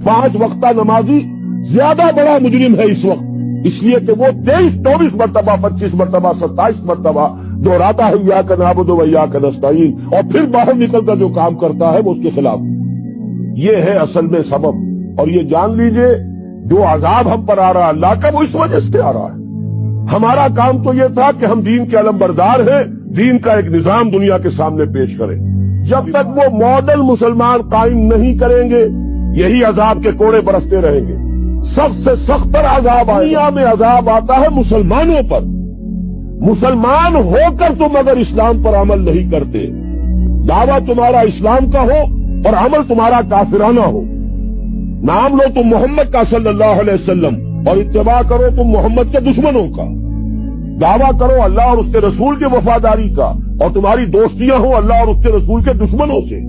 5 وقتہ نمازی زیادہ بڑا مجرم ہے اس وقت، اس لیے کہ وہ 23-24 مرتبہ 25 مرتبہ 27 مرتبہ دہراتا ہے ایاک نعبد و ایاک نستعین، اور پھر باہر نکل کر جو کام کرتا ہے وہ اس کے خلاف۔ یہ ہے اصل میں سبب، اور یہ جان لیجئے جو عذاب ہم پر آ رہا ہے اللہ کا وہ اس وجہ سے آ رہا ہے۔ ہمارا کام تو یہ تھا کہ ہم دین کے علمبردار ہیں، دین کا ایک نظام دنیا کے سامنے پیش کریں۔ جب تک وہ ماڈل مسلمان قائم نہیں کریں گے یہی عذاب کے کوڑے برستے رہیں گے۔ سب سے سخت تر عذاب دنیا میں عذاب آتا ہے مسلمانوں پر۔ مسلمان ہو کر تم اگر اسلام پر عمل نہیں کرتے، دعویٰ تمہارا اسلام کا ہو اور عمل تمہارا کافرانہ ہو، نام لو تم محمد کا صلی اللہ علیہ وسلم اور اتباع کرو تم محمد کے دشمنوں کا، دعویٰ کرو اللہ اور اس کے رسول کی وفاداری کا اور تمہاری دوستیاں ہوں اللہ اور اس کے رسول کے دشمنوں سے،